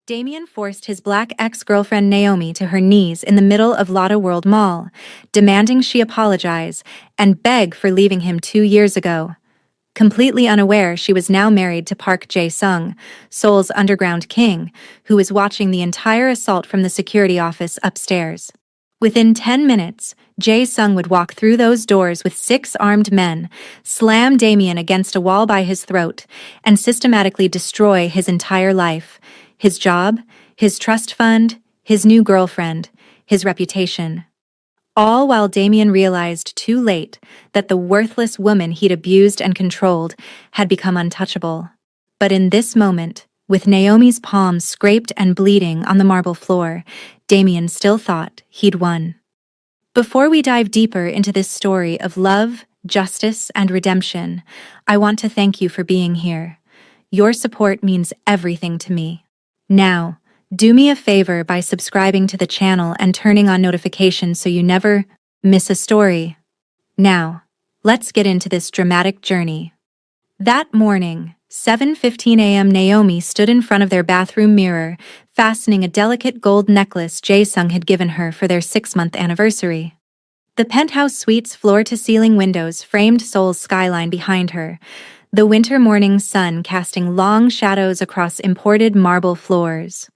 Damien forced his black ex-girlfriend Naomi to her knees in the middle of Lotta World Mall, demanding she apologize and beg for leaving him 2 years ago. Completely unaware she was now married to Park Jae-sung, Seoul's underground king, who was watching the entire assault from the security office upstairs. Within 10 minutes, Jae-sung would walk through those doors with 6 armed men, slam Damien against a wall by his throat, and systematically destroy his entire life. His job, his trust fund, his new girlfriend, his reputation. All while Damien realized too late that the worthless woman he'd abused and controlled had become untouchable. But in this moment, with Naomi's palms scraped and bleeding on the marble floor, Damien still thought he'd won. Before we dive deeper into this story of love, justice, and redemption, I want to thank you for being here. Your support means everything to me. Now, do me a favor by subscribing to the channel and turning on notifications so you never miss a story. Now, let's get into this dramatic journey. That morning, 7:15 a.m. Naomi stood in front of their bathroom mirror, fastening a delicate gold necklace Jae-sung had given her for their 6-month anniversary. The penthouse suite's floor-to-ceiling windows framed Seoul's skyline behind her, the winter morning sun casting long shadows across imported marble floors.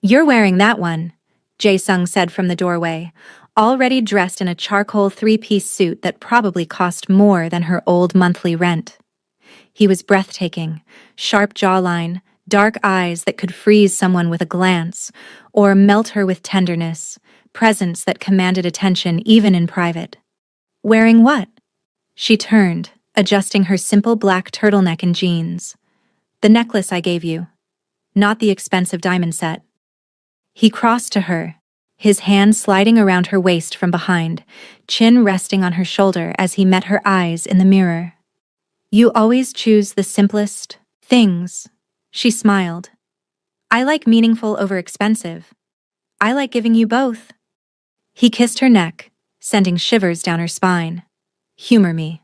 "You're wearing that one," Jae-sung said from the doorway, already dressed in a charcoal 3-piece suit that probably cost more than her old monthly rent. He was breathtaking, sharp jawline, dark eyes that could freeze someone with a glance, or melt her with tenderness, presence that commanded attention even in private. "Wearing what?" She turned, adjusting her simple black turtleneck and jeans. "The necklace I gave you. Not the expensive diamond set." He crossed to her, his hand sliding around her waist from behind, chin resting on her shoulder as he met her eyes in the mirror. "You always choose the simplest things," she smiled. "I like meaningful over expensive. I like giving you both." He kissed her neck, sending shivers down her spine. "Humor me.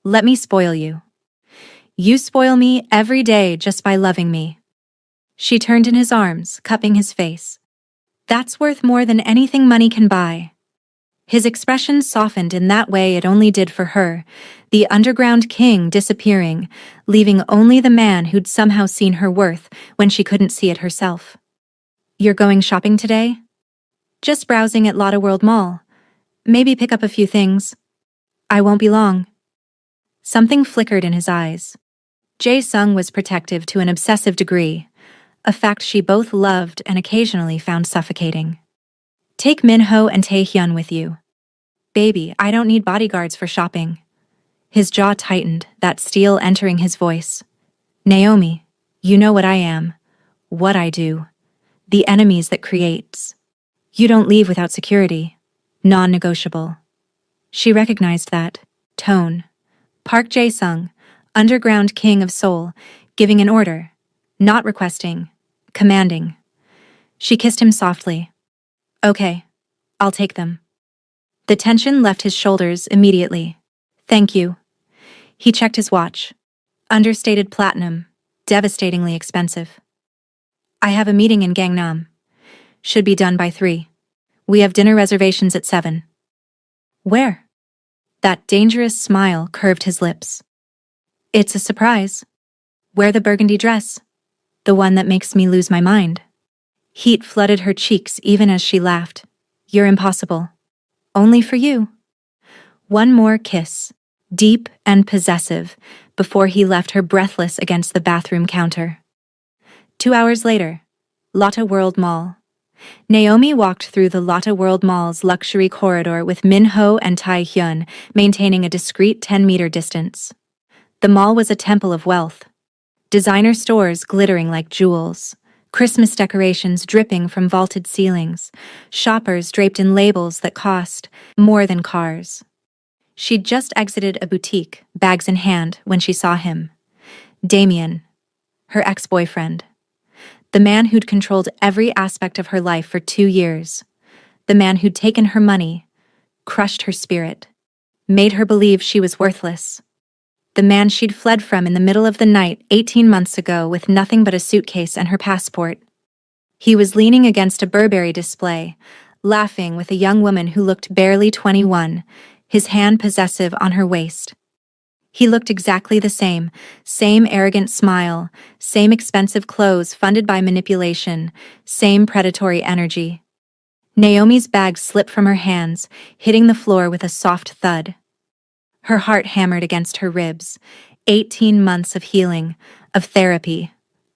Let me spoil you. You spoil me every day just by loving me." She turned in his arms, cupping his face. "That's worth more than anything money can buy." His expression softened in that way it only did for her, the underground king disappearing, leaving only the man who'd somehow seen her worth when she couldn't see it herself. "You're going shopping today?" "Just browsing at Lotta World Mall. Maybe pick up a few things." "I won't be long." Something flickered in his eyes. Jae-sung was protective to an obsessive degree, a fact she both loved and occasionally found suffocating. "Take Minho and Taehyun with you." "Baby, I don't need bodyguards for shopping." His jaw tightened, that steel entering his voice. "Naomi, you know what I am, what I do, the enemies that creates. You don't leave without security, non-negotiable." She recognized that tone. Park Jae-sung, underground king of Seoul, giving an order, not requesting, commanding. She kissed him softly. "Okay, I'll take them." The tension left his shoulders immediately. "Thank you." He checked his watch. Understated platinum, devastatingly expensive. "I have a meeting in Gangnam. Should be done by 3. We have dinner reservations at 7. "Where?" That dangerous smile curved his lips. "It's a surprise. Wear the burgundy dress. The one that makes me lose my mind." Heat flooded her cheeks even as she laughed. "You're impossible. Only for you." One more kiss, deep and possessive, before he left her breathless against the bathroom counter. 2 hours later, Lotte World Mall. Naomi walked through the Lotte World Mall's luxury corridor with Minho and Taehyun maintaining a discreet 10-meter distance. The mall was a temple of wealth. Designer stores glittering like jewels, Christmas decorations dripping from vaulted ceilings, shoppers draped in labels that cost more than cars. She'd just exited a boutique, bags in hand, when she saw him. Damien, her ex-boyfriend. The man who'd controlled every aspect of her life for 2 years. The man who'd taken her money, crushed her spirit, made her believe she was worthless. The man she'd fled from in the middle of the night 18 months ago with nothing but a suitcase and her passport. He was leaning against a Burberry display, laughing with a young woman who looked barely 21, his hand possessive on her waist. He looked exactly the same arrogant smile, same expensive clothes funded by manipulation, same predatory energy. Naomi's bag slipped from her hands, hitting the floor with a soft thud. Her heart hammered against her ribs. 18 months of healing, of therapy,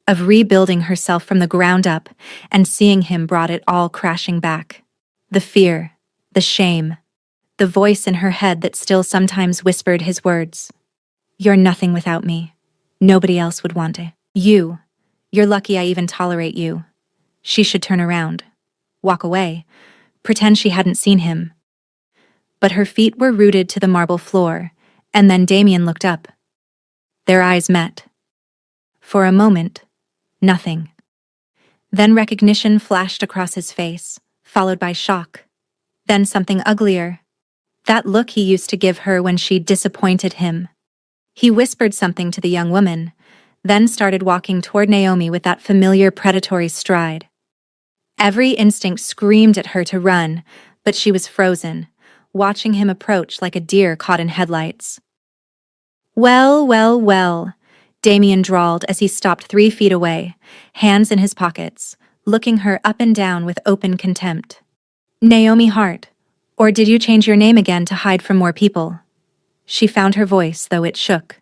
of rebuilding herself from the ground up, and seeing him brought it all crashing back. The fear, the shame, the voice in her head that still sometimes whispered his words. You're nothing without me. Nobody else would want it. You're lucky I even tolerate you. She should turn around, walk away, pretend she hadn't seen him. But her feet were rooted to the marble floor, and then Damien looked up. Their eyes met. For a moment, nothing. Then recognition flashed across his face, followed by shock. Then something uglier. That look he used to give her when she disappointed him. He whispered something to the young woman, then started walking toward Naomi with that familiar predatory stride. Every instinct screamed at her to run, but she was frozen, watching him approach like a deer caught in headlights. Well, Damien drawled as he stopped 3 feet away, hands in his pockets, looking her up and down with open contempt. Naomi Hart, or did you change your name again to hide from more people? She found her voice, though it shook.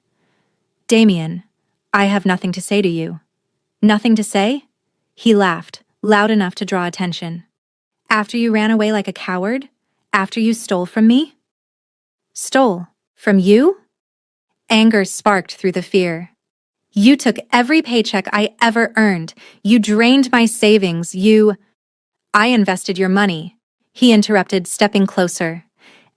Damien, I have nothing to say to you. Nothing to say? He laughed, loud enough to draw attention. After you ran away like a coward? After you stole from me? Stole? From you? Anger sparked through the fear. You took every paycheck I ever earned. You drained my savings. I invested your money, he interrupted, stepping closer.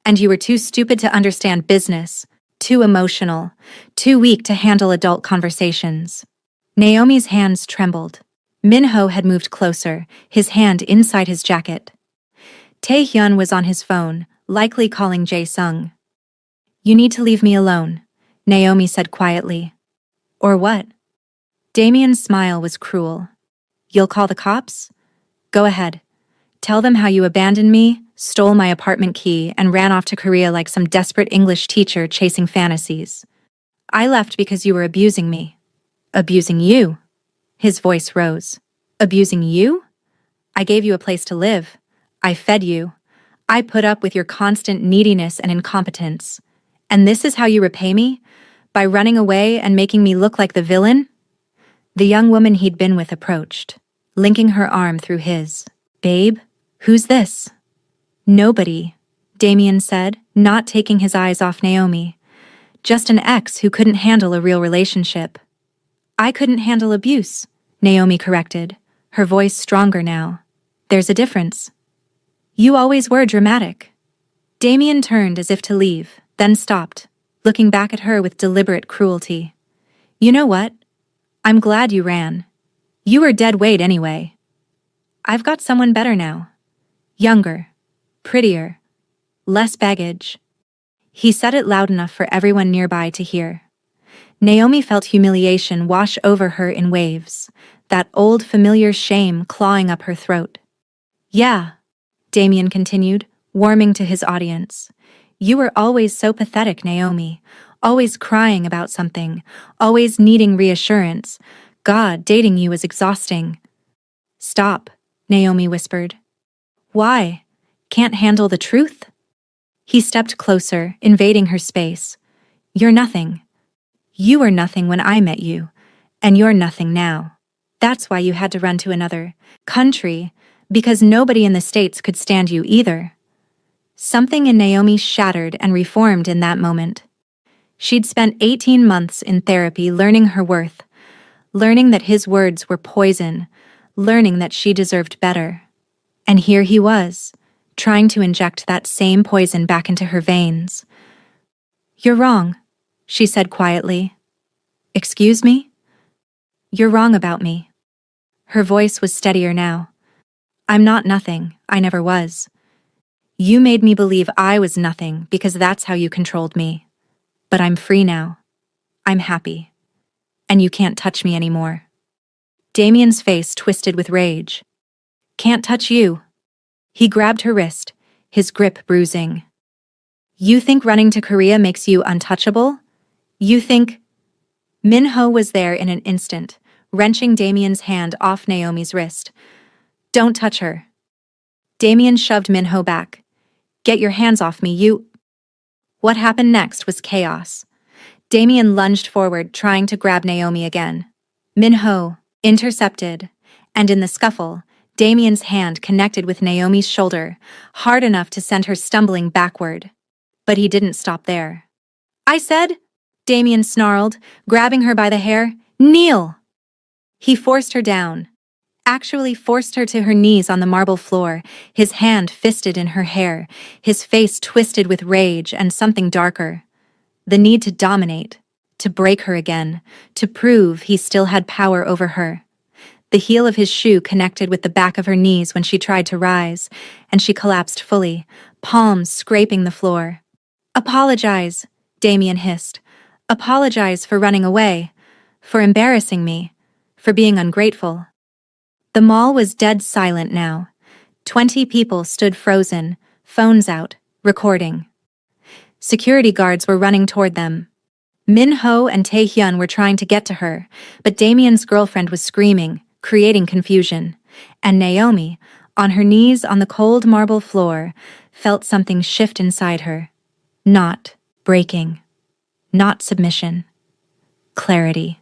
And you were too stupid to understand business, too emotional, too weak to handle adult conversations. Naomi's hands trembled. Minho had moved closer, his hand inside his jacket. Tae-hyun was on his phone, likely calling Jae-sung. You need to leave me alone, Naomi said quietly. Or what? Damien's smile was cruel. You'll call the cops? Go ahead. Tell them how you abandoned me, stole my apartment key, and ran off to Korea like some desperate English teacher chasing fantasies. I left because you were abusing me. Abusing you? His voice rose. Abusing you? I gave you a place to live. I fed you. I put up with your constant neediness and incompetence. And this is how you repay me? By running away and making me look like the villain? The young woman he'd been with approached, linking her arm through his. Babe, who's this? Nobody, Damien said, not taking his eyes off Naomi. Just an ex who couldn't handle a real relationship. I couldn't handle abuse, Naomi corrected, her voice stronger now. There's a difference. You always were dramatic. Damien turned as if to leave, then stopped, looking back at her with deliberate cruelty. You know what? I'm glad you ran. You were dead weight anyway. I've got someone better now. Younger. Prettier. Less baggage. He said it loud enough for everyone nearby to hear. Naomi felt humiliation wash over her in waves, that old familiar shame clawing up her throat. Yeah, Damien continued, warming to his audience. You were always so pathetic, Naomi. Always crying about something, always needing reassurance. God, dating you is exhausting. Stop, Naomi whispered. Why? Can't handle the truth? He stepped closer, invading her space. You're nothing. You were nothing when I met you, and you're nothing now. That's why you had to run to another country, because nobody in the States could stand you either. Something in Naomi shattered and reformed in that moment. She'd spent 18 months in therapy learning her worth, learning that his words were poison, learning that she deserved better. And here he was, trying to inject that same poison back into her veins. You're wrong, she said quietly. Excuse me? You're wrong about me. Her voice was steadier now. I'm not nothing, I never was. You made me believe I was nothing because that's how you controlled me. But I'm free now. I'm happy. And you can't touch me anymore. Damien's face twisted with rage. Can't touch you. He grabbed her wrist, his grip bruising. You think running to Korea makes you untouchable? You think... Minho was there in an instant, wrenching Damien's hand off Naomi's wrist. Don't touch her. Damien shoved Minho back. Get your hands off me, you... What happened next was chaos. Damien lunged forward, trying to grab Naomi again. Minho intercepted, and in the scuffle, Damien's hand connected with Naomi's shoulder, hard enough to send her stumbling backward. But he didn't stop there. I said, Damien snarled, grabbing her by the hair, kneel! He forced her down, actually forced her to her knees on the marble floor, his hand fisted in her hair, his face twisted with rage and something darker. The need to dominate, to break her again, to prove he still had power over her. The heel of his shoe connected with the back of her knees when she tried to rise, and she collapsed fully, palms scraping the floor. Apologize, Damien hissed. Apologize for running away, for embarrassing me, for being ungrateful. The mall was dead silent now. 20 people stood frozen, phones out, recording. Security guards were running toward them. Minho and Taehyun were trying to get to her, but Damien's girlfriend was screaming, creating confusion. And Naomi, on her knees on the cold marble floor, felt something shift inside her. Not breaking. Not submission. Clarity.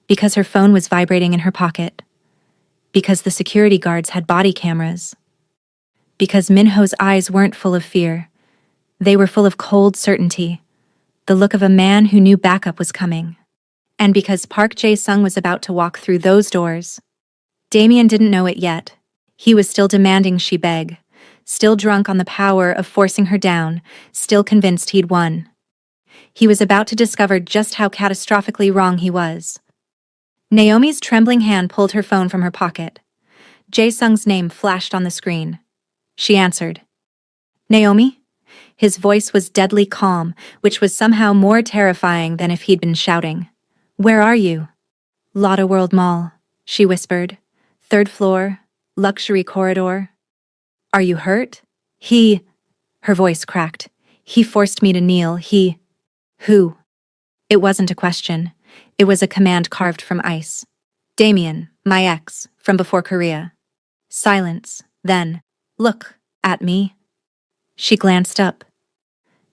Because her phone was vibrating in her pocket. Because the security guards had body cameras. Because Minho's eyes weren't full of fear. They were full of cold certainty, the look of a man who knew backup was coming. And because Park Jae-sung was about to walk through those doors. Damien didn't know it yet. He was still demanding she beg, still drunk on the power of forcing her down, still convinced he'd won. He was about to discover just how catastrophically wrong he was. Naomi's trembling hand pulled her phone from her pocket. Jae-sung's name flashed on the screen. She answered. Naomi? His voice was deadly calm, which was somehow more terrifying than if he'd been shouting. Where are you? Lotte World Mall, she whispered. 3rd floor, luxury corridor. Are you hurt? Her voice cracked. He forced me to kneel, Who? It wasn't a question. It was a command carved from ice. Damien, my ex, from before Korea. Silence, then, look at me. She glanced up.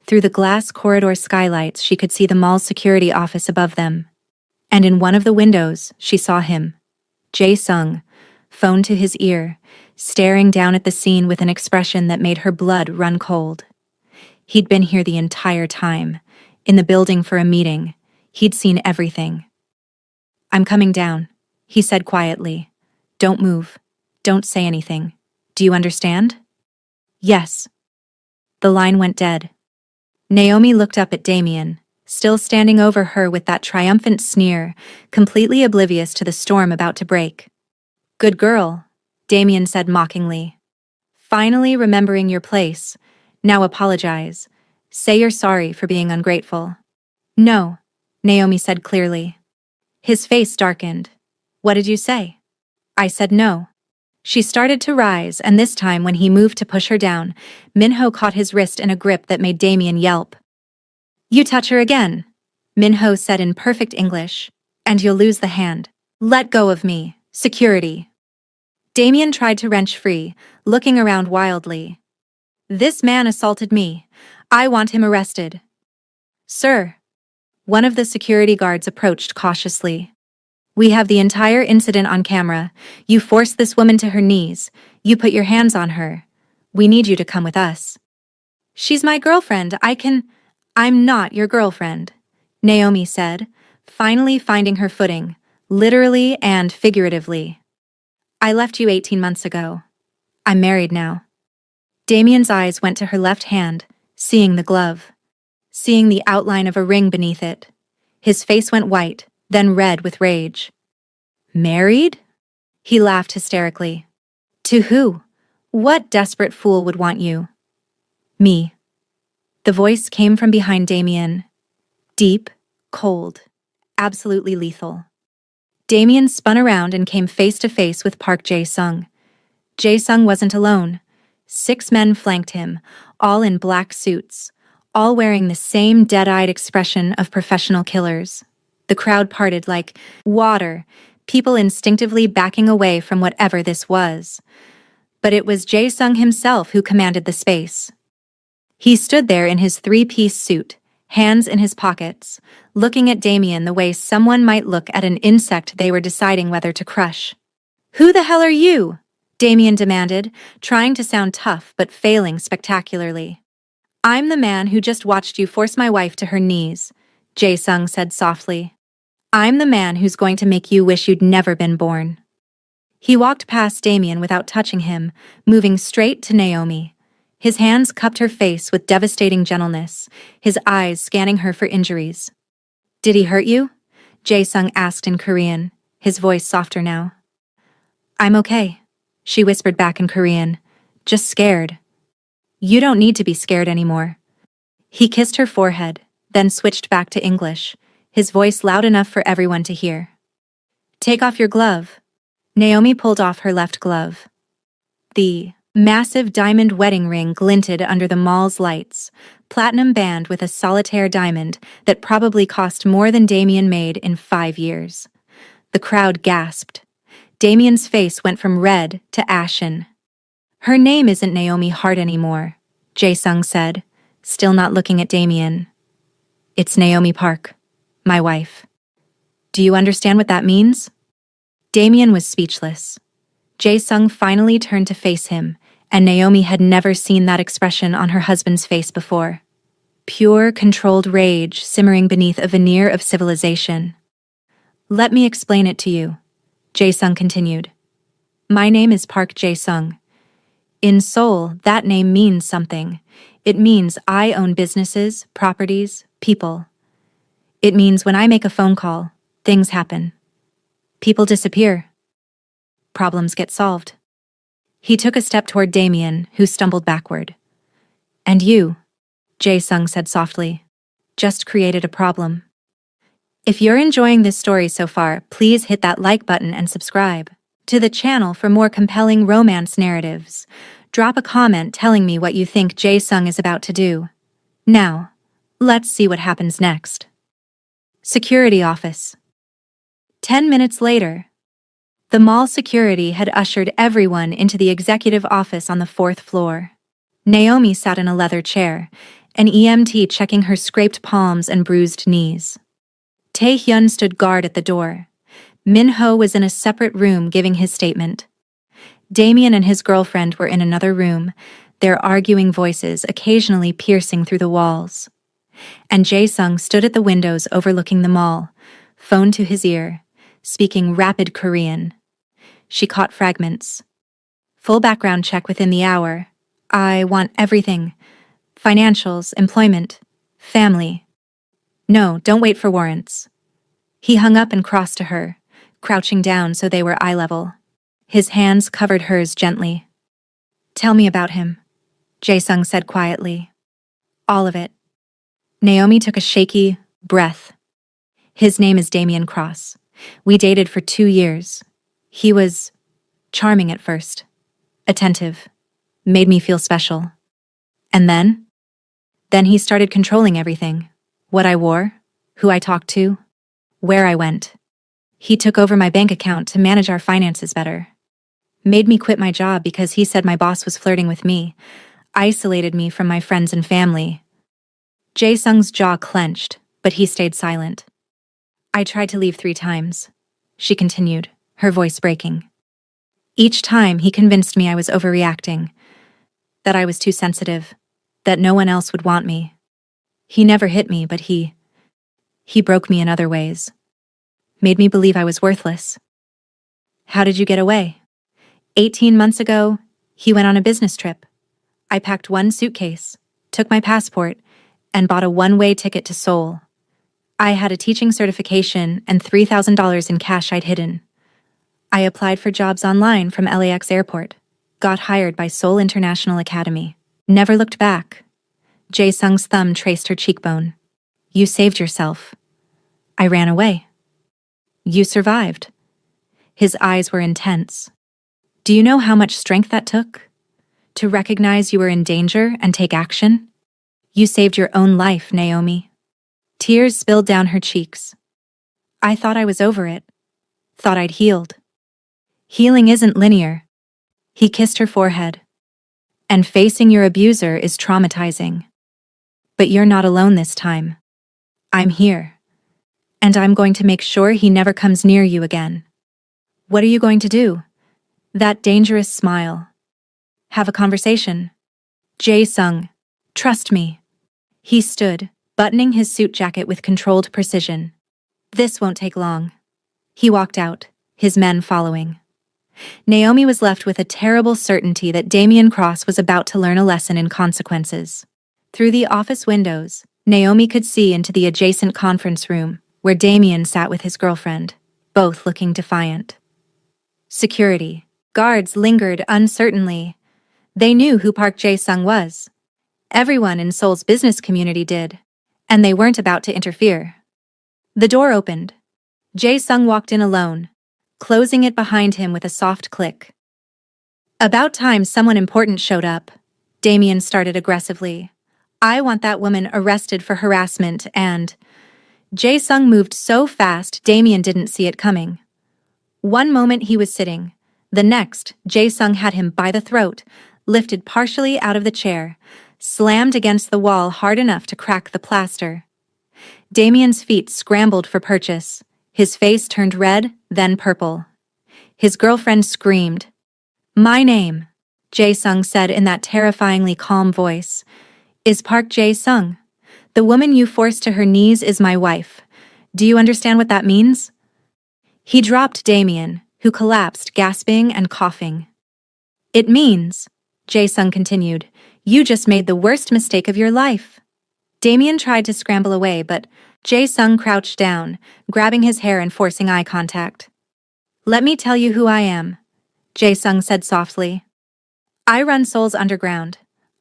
Through the glass corridor skylights, she could see the mall's security office above them. And in one of the windows, she saw him. Jae-sung, phone to his ear, staring down at the scene with an expression that made her blood run cold. He'd been here the entire time, in the building for a meeting. He'd seen everything. I'm coming down, he said quietly. Don't move. Don't say anything. Do you understand? Yes. The line went dead. Naomi looked up at Damien, still standing over her with that triumphant sneer, completely oblivious to the storm about to break. Good girl, Damien said mockingly. Finally remembering your place. Now apologize. Say you're sorry for being ungrateful. No, Naomi said clearly. His face darkened. What did you say? I said no. She started to rise, and this time when he moved to push her down, Minho caught his wrist in a grip that made Damien yelp. You touch her again, Minho said in perfect English, and you'll lose the hand. Let go of me. Security. Damien tried to wrench free, looking around wildly. This man assaulted me. I want him arrested. Sir. One of the security guards approached cautiously. We have the entire incident on camera. You forced this woman to her knees. You put your hands on her. We need you to come with us. She's my girlfriend. I'm not your girlfriend, Naomi said, finally finding her footing, literally and figuratively. I left you 18 months ago. I'm married now. Damien's eyes went to her left hand, seeing the glove, seeing the outline of a ring beneath it. His face went white, then red with rage. Married? He laughed hysterically. To who? What desperate fool would want you? Me. The voice came from behind Damien. Deep, cold, absolutely lethal. Damien spun around and came face to face with Park Jae-sung. Jae-sung wasn't alone. 6 men flanked him, all in black suits, all wearing the same dead-eyed expression of professional killers. The crowd parted like water, people instinctively backing away from whatever this was. But it was Jae-sung himself who commanded the space. He stood there in his 3-piece suit, hands in his pockets, looking at Damien the way someone might look at an insect they were deciding whether to crush. "Who the hell are you?" Damien demanded, trying to sound tough but failing spectacularly. "I'm the man who just watched you force my wife to her knees," Jae-sung said softly. "I'm the man who's going to make you wish you'd never been born." He walked past Damien without touching him, moving straight to Naomi. His hands cupped her face with devastating gentleness, his eyes scanning her for injuries. "Did he hurt you?" Jae-sung asked in Korean, his voice softer now. "I'm okay," she whispered back in Korean, "just scared." "You don't need to be scared anymore." He kissed her forehead, then switched back to English, his voice loud enough for everyone to hear. "Take off your glove." Naomi pulled off her left glove. The massive diamond wedding ring glinted under the mall's lights, platinum band with a solitaire diamond that probably cost more than Damien made in 5 years. The crowd gasped. Damien's face went from red to ashen. "Her name isn't Naomi Hart anymore," Jae-sung said, still not looking at Damien. "It's Naomi Park, my wife. Do you understand what that means?" Damien was speechless. Jae-sung finally turned to face him, and Naomi had never seen that expression on her husband's face before. Pure, controlled rage simmering beneath a veneer of civilization. "Let me explain it to you," Jae-sung continued. "My name is Park Jae-sung. In Seoul, that name means something. It means I own businesses, properties, people. It means when I make a phone call, things happen. People disappear. Problems get solved." He took a step toward Damien, who stumbled backward. "And you," Jae-sung said softly, "just created a problem." If you're enjoying this story so far, please hit that like button and subscribe to the channel for more compelling romance narratives. Drop a comment telling me what you think Jae-sung is about to do. Now, let's see what happens next. Security office. 10 minutes later, the mall security had ushered everyone into the executive office on the 4th floor. Naomi sat in a leather chair, an EMT checking her scraped palms and bruised knees. Tae-hyun stood guard at the door. Min-ho was in a separate room giving his statement. Damien and his girlfriend were in another room, their arguing voices occasionally piercing through the walls. And Jae-sung stood at the windows overlooking the mall, phone to his ear, speaking rapid Korean. She caught fragments. "Full background check within the hour. I want everything. Financials, employment, family. No, don't wait for warrants." He hung up and crossed to her, crouching down so they were eye level. His hands covered hers gently. "Tell me about him," Jae-sung said quietly. "All of it." Naomi took a shaky breath. "His name is Damien Cross. We dated for 2 years. He was charming at first, attentive, made me feel special. And then he started controlling everything. What I wore, who I talked to, where I went. He took over my bank account to manage our finances better. Made me quit my job because he said my boss was flirting with me, isolated me from my friends and family." Jae-sung's jaw clenched, but he stayed silent. "I tried to leave 3 times," she continued, her voice breaking. "Each time he convinced me I was overreacting, that I was too sensitive, that no one else would want me. He never hit me, but he broke me in other ways. Made me believe I was worthless." "How did you get away?" 18 months ago, he went on a business trip. I packed 1 suitcase, took my passport, and bought a one-way ticket to Seoul. I had a teaching certification and $3,000 in cash I'd hidden. I applied for jobs online from LAX airport, got hired by Seoul International Academy. Never looked back." Jae-sung's thumb traced her cheekbone. "You saved yourself." "I ran away." "You survived." His eyes were intense. Do you know how much strength that took? To recognize you were in danger and take action? You saved your own life, Naomi. Tears spilled down her cheeks. I thought I was over it. Thought I'd healed. Healing isn't linear. He kissed her forehead. And facing your abuser is traumatizing. But you're not alone this time. I'm here. And I'm going to make sure he never comes near you again. What are you going to do? That dangerous smile. Have a conversation. Jae-sung, trust me. He stood, buttoning his suit jacket with controlled precision. This won't take long. He walked out, his men following. Naomi was left with a terrible certainty that Damian Cross was about to learn a lesson in consequences. Through the office windows, Naomi could see into the adjacent conference room, where Damian sat with his girlfriend, both looking defiant. Security. Guards lingered uncertainly. They knew who Park Jae-sung was. Everyone in Seoul's business community did, and they weren't about to interfere. The door opened. Jae-sung walked in alone, closing it behind him with a soft click. About time someone important showed up, Damian started aggressively. I want that woman arrested for harassment and… Jae-sung moved so fast Damian didn't see it coming. One moment he was sitting, the next Jae-sung had him by the throat, lifted partially out of the chair, slammed against the wall hard enough to crack the plaster. Damian's feet scrambled for purchase. His face turned red, then purple. His girlfriend screamed. My name, Jae-sung said in that terrifyingly calm voice, is Park Jae-sung. The woman you forced to her knees is my wife. Do you understand what that means? He dropped Damian, who collapsed, gasping and coughing. It means, Jae-sung continued, you just made the worst mistake of your life. Damian tried to scramble away, but Jae-sung crouched down, grabbing his hair and forcing eye contact. Let me tell you who I am, Jae-sung said softly. I run Seoul's underground.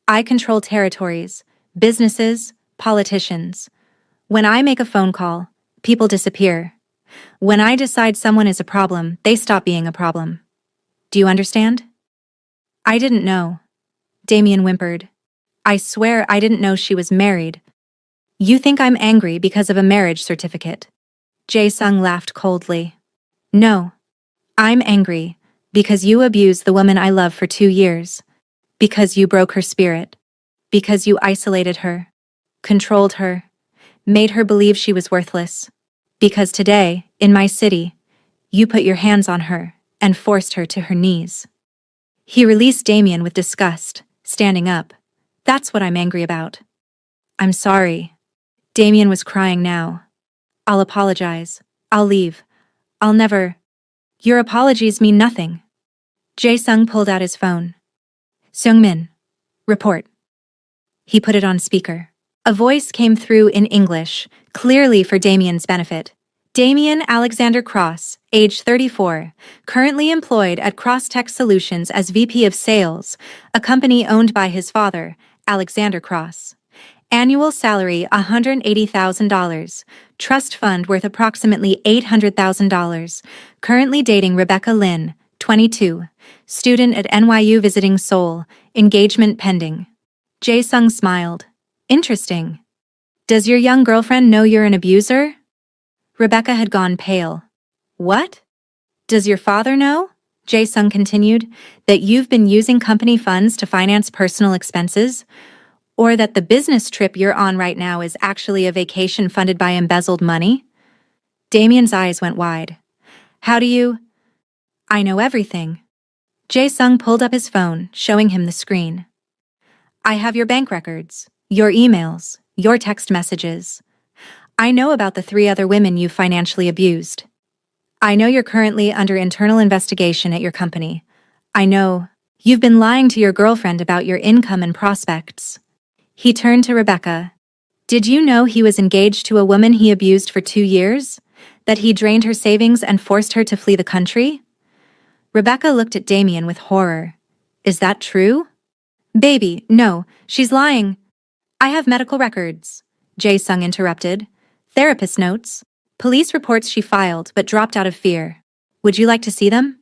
I control territories, businesses, politicians. When I make a phone call, people disappear. When I decide someone is a problem, they stop being a problem. Do you understand? I didn't know, Damian whimpered. I swear I didn't know she was married. You think I'm angry because of a marriage certificate? Jae-sung laughed coldly. No. I'm angry because you abused the woman I love for 2 years. Because you broke her spirit. Because you isolated her. Controlled her. Made her believe she was worthless. Because today, in my city, you put your hands on her and forced her to her knees. He released Damian with disgust, standing up. That's what I'm angry about. I'm sorry. Damian was crying now. I'll apologize. I'll leave. I'll never… Your apologies mean nothing. Jae-sung pulled out his phone. Seungmin. Report. He put it on speaker. A voice came through in English, clearly for Damian's benefit. Damian Alexander Cross, age 34, currently employed at Crosstech Solutions as VP of Sales, a company owned by his father, Alexander Cross. Annual salary $180,000. Trust fund worth approximately $800,000. Currently dating Rebecca Lin, 22. Student at NYU visiting Seoul. Engagement pending. Jae-sung smiled. Interesting. Does your young girlfriend know you're an abuser? Rebecca had gone pale. What? Does your father know? Jae-sung continued, that you've been using company funds to finance personal expenses? Or that the business trip you're on right now is actually a vacation funded by embezzled money? Damian's eyes went wide. How do you… I know everything. Jae-sung pulled up his phone, showing him the screen. I have your bank records, your emails, your text messages. I know about the 3 other women you financially abused. I know you're currently under internal investigation at your company. I know you've been lying to your girlfriend about your income and prospects. He turned to Rebecca. Did you know he was engaged to a woman he abused for 2 years? That he drained her savings and forced her to flee the country? Rebecca looked at Damian with horror. Is that true? Baby, no, she's lying. I have medical records, Jae-sung interrupted. Therapist notes. Police reports she filed but dropped out of fear. Would you like to see them?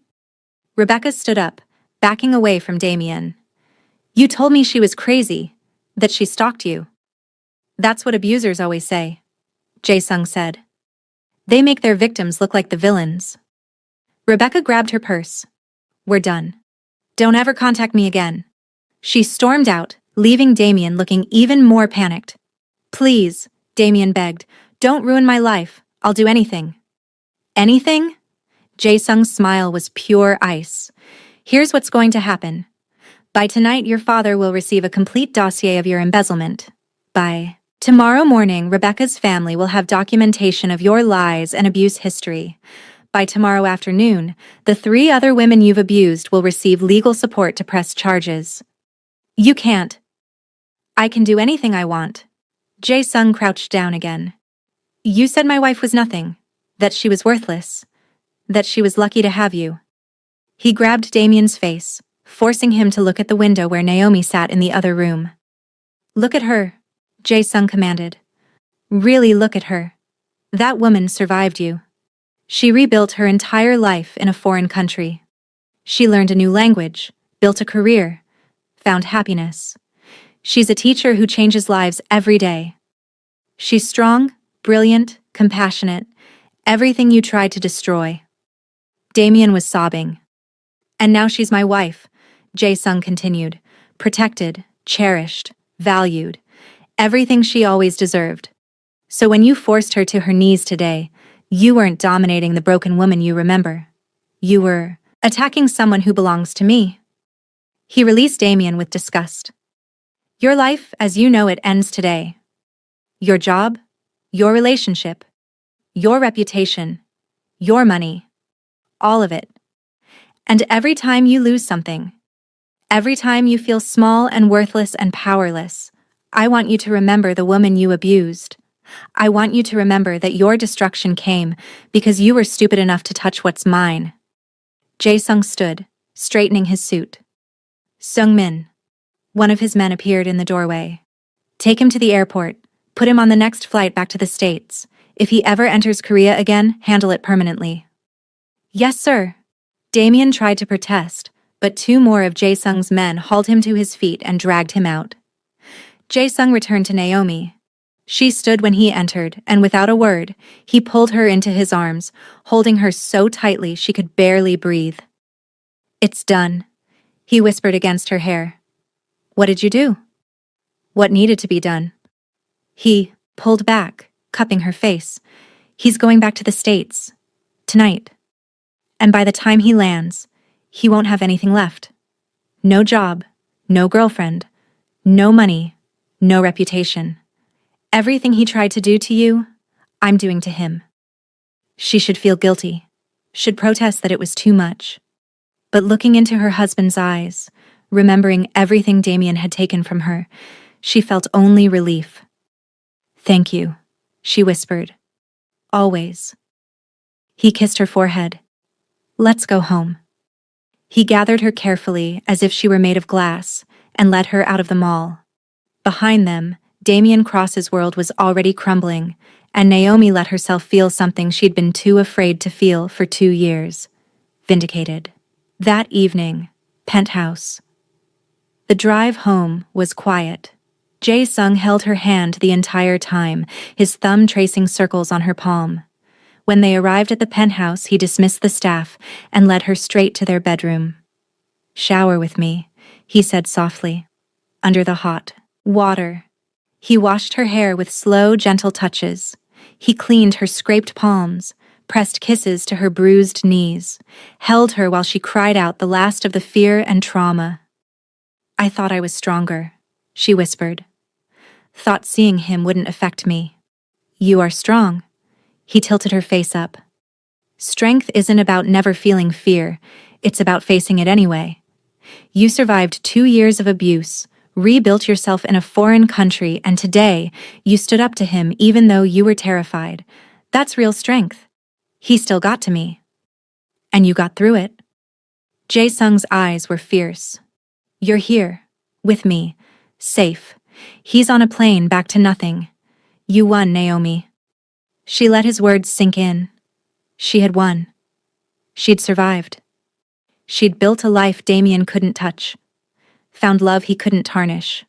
Rebecca stood up, backing away from Damien. You told me she was crazy, that she stalked you. That's what abusers always say, Jae-sung said. They make their victims look like the villains. Rebecca grabbed her purse. We're done. Don't ever contact me again. She stormed out, leaving Damien looking even more panicked. Please, Damien begged, don't ruin my life. I'll do anything. Anything? Jae-sung's smile was pure ice. Here's what's going to happen. By tonight, your father will receive a complete dossier of your embezzlement. By tomorrow morning, Rebecca's family will have documentation of your lies and abuse history. By tomorrow afternoon, the 3 other women you've abused will receive legal support to press charges. You can't. I can do anything I want. Jae-sung crouched down again. You said my wife was nothing, that she was worthless, that she was lucky to have you. He grabbed Damien's face, forcing him to look at the window where Naomi sat in the other room. Look at her, Jae-sung commanded. Really look at her. That woman survived you. She rebuilt her entire life in a foreign country. She learned a new language, built a career, found happiness. She's a teacher who changes lives every day. She's strong, brilliant, compassionate, everything you tried to destroy. Damien was sobbing. And now she's my wife, Jae-sung continued, protected, cherished, valued, everything she always deserved. So when you forced her to her knees today, you weren't dominating the broken woman you remember. You were attacking someone who belongs to me. He released Damien with disgust. Your life, as you know it, ends today. Your job, your relationship, your reputation, your money, all of it. And every time you lose something, every time you feel small and worthless and powerless, I want you to remember the woman you abused. I want you to remember that your destruction came because you were stupid enough to touch what's mine. Jae-sung stood, straightening his suit. Sung-min. One of his men appeared in the doorway. Take him to the airport. Put him on the next flight back to the States. If he ever enters Korea again, handle it permanently. Yes, sir. Damien tried to protest, but 2 more of Jae-sung's men hauled him to his feet and dragged him out. Jae-sung returned to Naomi. She stood when he entered, and without a word, he pulled her into his arms, holding her so tightly she could barely breathe. It's done, he whispered against her hair. What did you do? What needed to be done? He pulled back, cupping her face. He's going back to the States. Tonight. And by the time he lands, he won't have anything left. No job, no girlfriend, no money, no reputation. Everything he tried to do to you, I'm doing to him. She should feel guilty, should protest that it was too much. But looking into her husband's eyes, remembering everything Damien had taken from her, she felt only relief. Thank you, she whispered. Always. He kissed her forehead. Let's go home. He gathered her carefully as if she were made of glass and led her out of the mall. Behind them, Damien Cross's world was already crumbling, and Naomi let herself feel something she'd been too afraid to feel for 2 years. Vindicated. That evening, penthouse. The drive home was quiet. Jae-sung held her hand the entire time, his thumb tracing circles on her palm. When they arrived at the penthouse, he dismissed the staff and led her straight to their bedroom. Shower with me, he said softly. Under the hot water. He washed her hair with slow, gentle touches. He cleaned her scraped palms, pressed kisses to her bruised knees, held her while she cried out the last of the fear and trauma. I thought I was stronger, she whispered. Thought seeing him wouldn't affect me. You are strong. He tilted her face up. Strength isn't about never feeling fear, it's about facing it anyway. You survived 2 years of abuse, rebuilt yourself in a foreign country, and today, you stood up to him even though you were terrified. That's real strength. He still got to me. And you got through it. Jae-sung's eyes were fierce. You're here, with me, safe. He's on a plane back to nothing. You won, Naomi. She let his words sink in. She had won. She'd survived. She'd built a life Damien couldn't touch, found love he couldn't tarnish.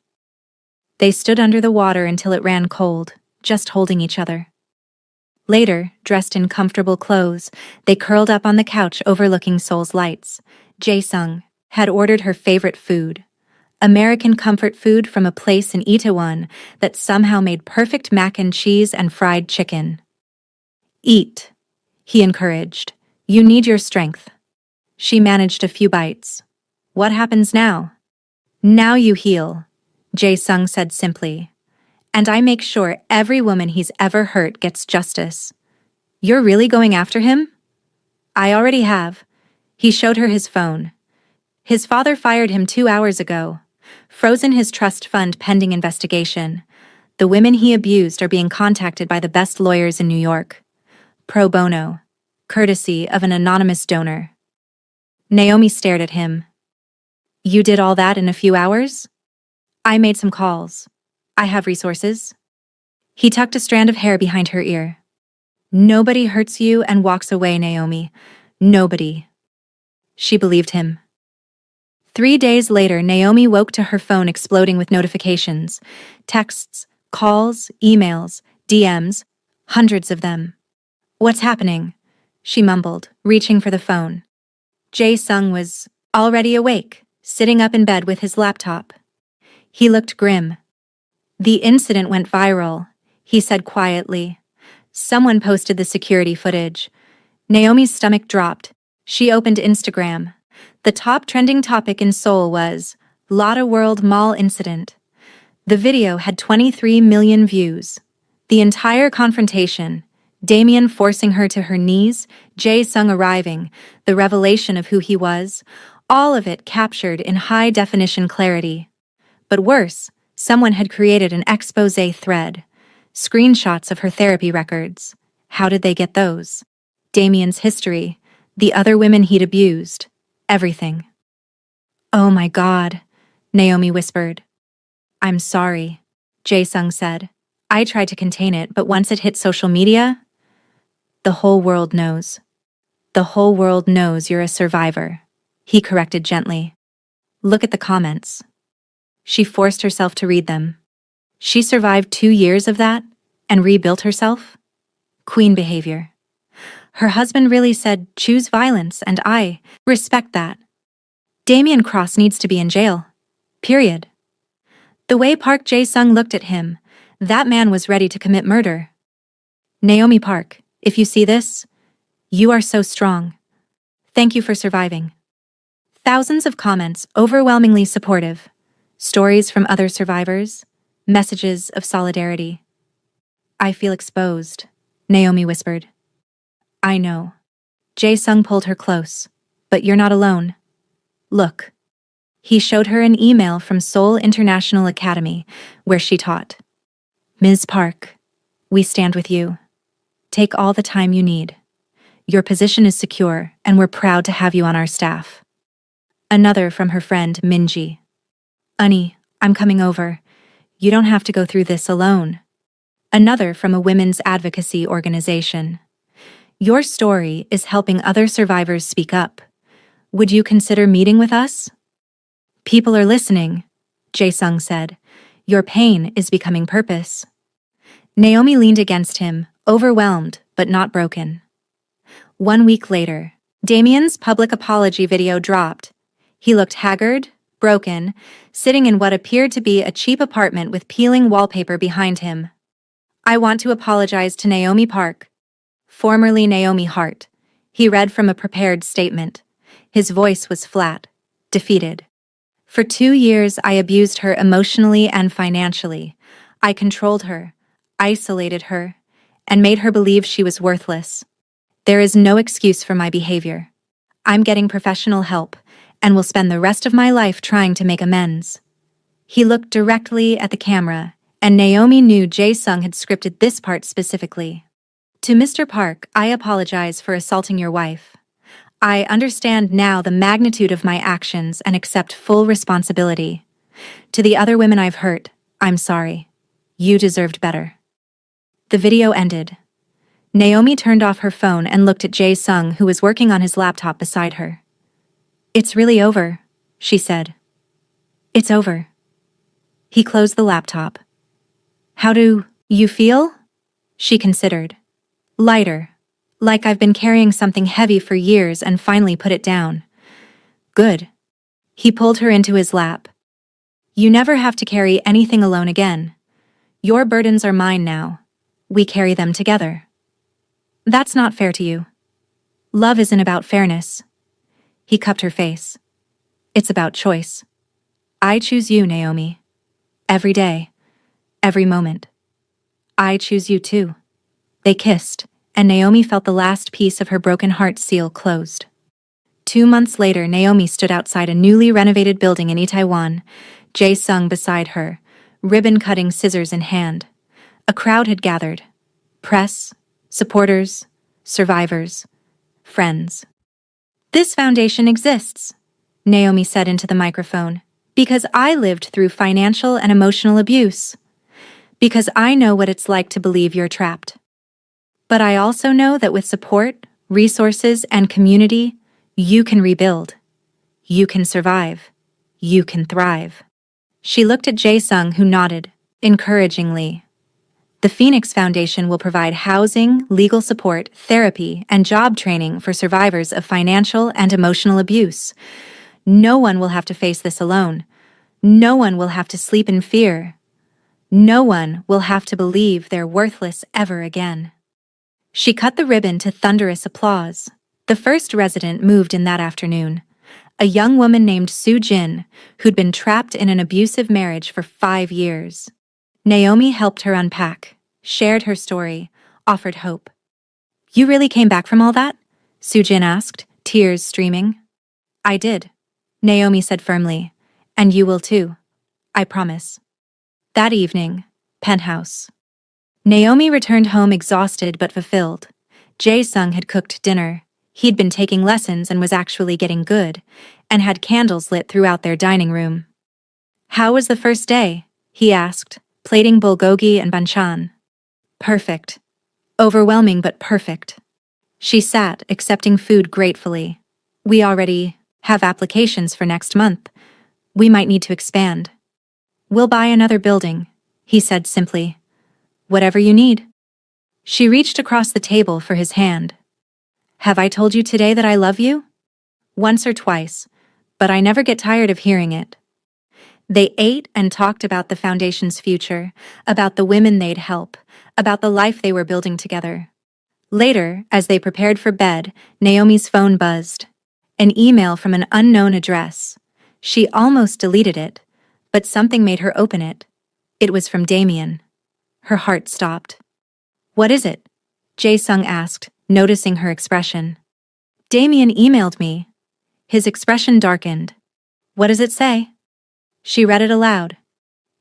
They stood under the water until it ran cold, just holding each other. Later, dressed in comfortable clothes, they curled up on the couch overlooking Seoul's lights. Jae-sung had ordered her favorite food, American comfort food from a place in Itaewon that somehow made perfect mac and cheese and fried chicken. Eat, he encouraged. You need your strength. She managed a few bites. What happens now? Now you heal, Jae-sung said simply. And I make sure every woman he's ever hurt gets justice. You're really going after him? I already have. He showed her his phone. His father fired him 2 hours ago, frozen his trust fund pending investigation. The women he abused are being contacted by the best lawyers in New York. Pro bono, courtesy of an anonymous donor. Naomi stared at him. You did all that in a few hours? I made some calls. I have resources. He tucked a strand of hair behind her ear. Nobody hurts you and walks away, Naomi. Nobody. She believed him. 3 days later, Naomi woke to her phone exploding with notifications. Texts, calls, emails, DMs, hundreds of them. What's happening? She mumbled, reaching for the phone. Jae-sung was already awake, sitting up in bed with his laptop. He looked grim. The incident went viral, he said quietly. Someone posted the security footage. Naomi's stomach dropped. She opened Instagram. The top trending topic in Seoul was Lotte World Mall Incident. The video had 23 million views. The entire confrontation, Damien forcing her to her knees, Jae-sung arriving, the revelation of who he was, all of it captured in high-definition clarity. But worse, someone had created an exposé thread. Screenshots of her therapy records. How did they get those? Damien's history, the other women he'd abused, everything. Oh my God, Naomi whispered. I'm sorry, Jae-sung said. I tried to contain it, but once it hit social media, the whole world knows. The whole world knows you're a survivor, he corrected gently. Look at the comments. She forced herself to read them. She survived 2 years of that and rebuilt herself? Queen behavior. Her husband really said, choose violence, and I respect that. Damien Cross needs to be in jail. Period. The way Park Jae-sung looked at him, that man was ready to commit murder. Naomi Park, if you see this, you are so strong. Thank you for surviving. Thousands of comments, overwhelmingly supportive. Stories from other survivors, messages of solidarity. I feel exposed, Naomi whispered. I know. Jae-sung pulled her close. But you're not alone. Look. He showed her an email from Seoul International Academy, where she taught. Ms. Park, we stand with you. Take all the time you need. Your position is secure, and we're proud to have you on our staff. Another from her friend, Minji. Unnie, I'm coming over. You don't have to go through this alone. Another from a women's advocacy organization. Your story is helping other survivors speak up. Would you consider meeting with us? People are listening, Jae-sung said. Your pain is becoming purpose. Naomi leaned against him, overwhelmed but not broken. 1 week later, Damien's public apology video dropped. He looked haggard, broken, sitting in what appeared to be a cheap apartment with peeling wallpaper behind him. I want to apologize to Naomi Park, formerly Naomi Hart. He read from a prepared statement. His voice was flat, defeated. For 2 years, I abused her emotionally and financially. I controlled her, isolated her, and made her believe she was worthless. There is no excuse for my behavior. I'm getting professional help, and will spend the rest of my life trying to make amends. He looked directly at the camera, and Naomi knew Jae-sung had scripted this part specifically. To Mr. Park, I apologize for assaulting your wife. I understand now the magnitude of my actions and accept full responsibility. To the other women I've hurt, I'm sorry. You deserved better. The video ended. Naomi turned off her phone and looked at Jae-sung, who was working on his laptop beside her. It's really over, she said. It's over. He closed the laptop. How do you feel? She considered. Lighter. Like I've been carrying something heavy for years and finally put it down. Good. He pulled her into his lap. You never have to carry anything alone again. Your burdens are mine now. We carry them together. That's not fair to you. Love isn't about fairness. He cupped her face. It's about choice. I choose you, Naomi. Every day. Every moment. I choose you too. They kissed, and Naomi felt the last piece of her broken heart seal closed. 2 months later, Naomi stood outside a newly renovated building in Itaewon, Jae-sung beside her, ribbon-cutting scissors in hand. A crowd had gathered. Press, supporters, survivors, friends. This foundation exists, Naomi said into the microphone, because I lived through financial and emotional abuse. Because I know what it's like to believe you're trapped. But I also know that with support, resources, and community, you can rebuild. You can survive. You can thrive. She looked at Jae-sung, who nodded, encouragingly. The Phoenix Foundation will provide housing, legal support, therapy, and job training for survivors of financial and emotional abuse. No one will have to face this alone. No one will have to sleep in fear. No one will have to believe they're worthless ever again. She cut the ribbon to thunderous applause. The first resident moved in that afternoon. A young woman named Soo Jin, who'd been trapped in an abusive marriage for 5 years. Naomi helped her unpack, shared her story, offered hope. You really came back from all that? Soo Jin asked, tears streaming. I did, Naomi said firmly. And you will too. I promise. That evening, penthouse. Naomi returned home exhausted but fulfilled. Jae-sung had cooked dinner. He'd been taking lessons and was actually getting good, and had candles lit throughout their dining room. How was the first day? He asked, plating bulgogi and banchan. Perfect. Overwhelming but perfect. She sat, accepting food gratefully. We already have applications for next month. We might need to expand. We'll buy another building, he said simply. Whatever you need. She reached across the table for his hand. Have I told you today that I love you? Once or twice, but I never get tired of hearing it. They ate and talked about the foundation's future, about the women they'd help, about the life they were building together. Later, as they prepared for bed, Naomi's phone buzzed. An email from an unknown address. She almost deleted it, but something made her open it. It was from Damien. Her heart stopped. What is it? Jae-sung asked, noticing her expression. Damien emailed me. His expression darkened. What does it say? She read it aloud.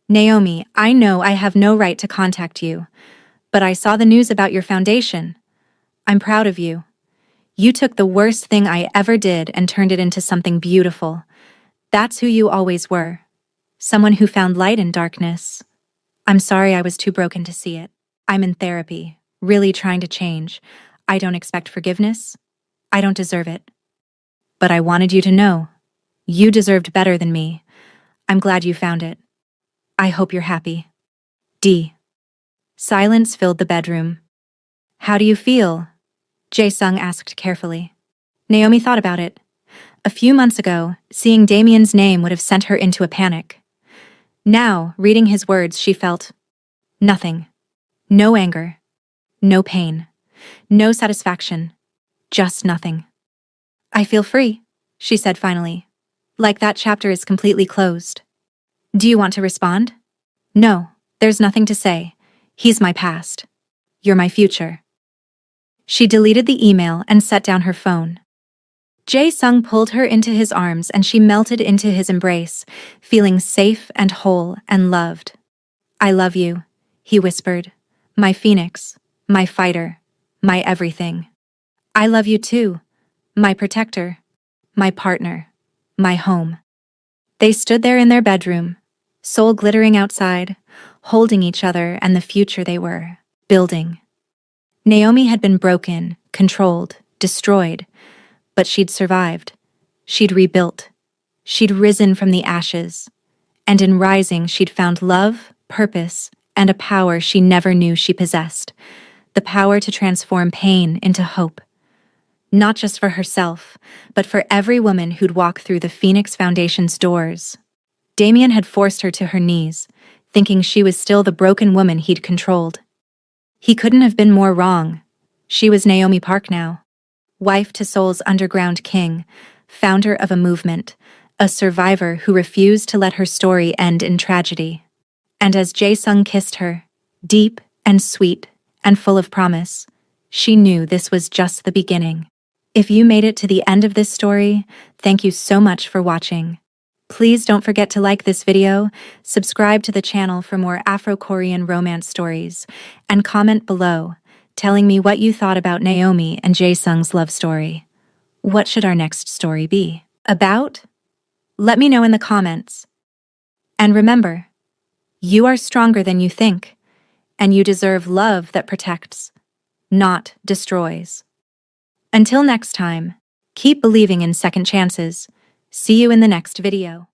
Naomi, I know I have no right to contact you, but I saw the news about your foundation. I'm proud of you. You took the worst thing I ever did and turned it into something beautiful. That's who you always were. Someone who found light in darkness. I'm sorry I was too broken to see it. I'm in therapy, really trying to change. I don't expect forgiveness. I don't deserve it. But I wanted you to know. You deserved better than me. I'm glad you found it. I hope you're happy. D. Silence filled the bedroom. How do you feel? Jae-sung asked carefully. Naomi thought about it. A few months ago, seeing Damien's name would have sent her into a panic. Now, reading his words, she felt nothing. No anger. No pain. No satisfaction. Just nothing. I feel free, she said finally. Like that chapter is completely closed. Do you want to respond? No, there's nothing to say. He's my past. You're my future. She deleted the email and set down her phone. Jae-sung pulled her into his arms and she melted into his embrace, feeling safe and whole and loved. I love you, he whispered. My phoenix, my fighter, my everything. I love you too, my protector, my partner, my home. They stood there in their bedroom, soul glittering outside, holding each other and the future they were building. Naomi had been broken, controlled, destroyed, but she'd survived. she'd rebuilt. She'd risen from the ashes. And in rising, she'd found love, purpose, and a power she never knew she possessed. The power to transform pain into hope. Not just for herself, but for every woman who'd walk through the Phoenix Foundation's doors. Damien had forced her to her knees, thinking she was still the broken woman he'd controlled. He couldn't have been more wrong. She was Naomi Park now. Wife to Seoul's underground king, founder of a movement, a survivor who refused to let her story end in tragedy. And as Jae-sung kissed her, deep and sweet and full of promise, she knew this was just the beginning. If you made it to the end of this story, thank you so much for watching. Please don't forget to like this video, subscribe to the channel for more Afro-Korean romance stories, and comment below, telling me what you thought about Naomi and Jae-sung's love story. What should our next story be about? Let me know in the comments. And remember, you are stronger than you think, and you deserve love that protects, not destroys. Until next time, keep believing in second chances. See you in the next video.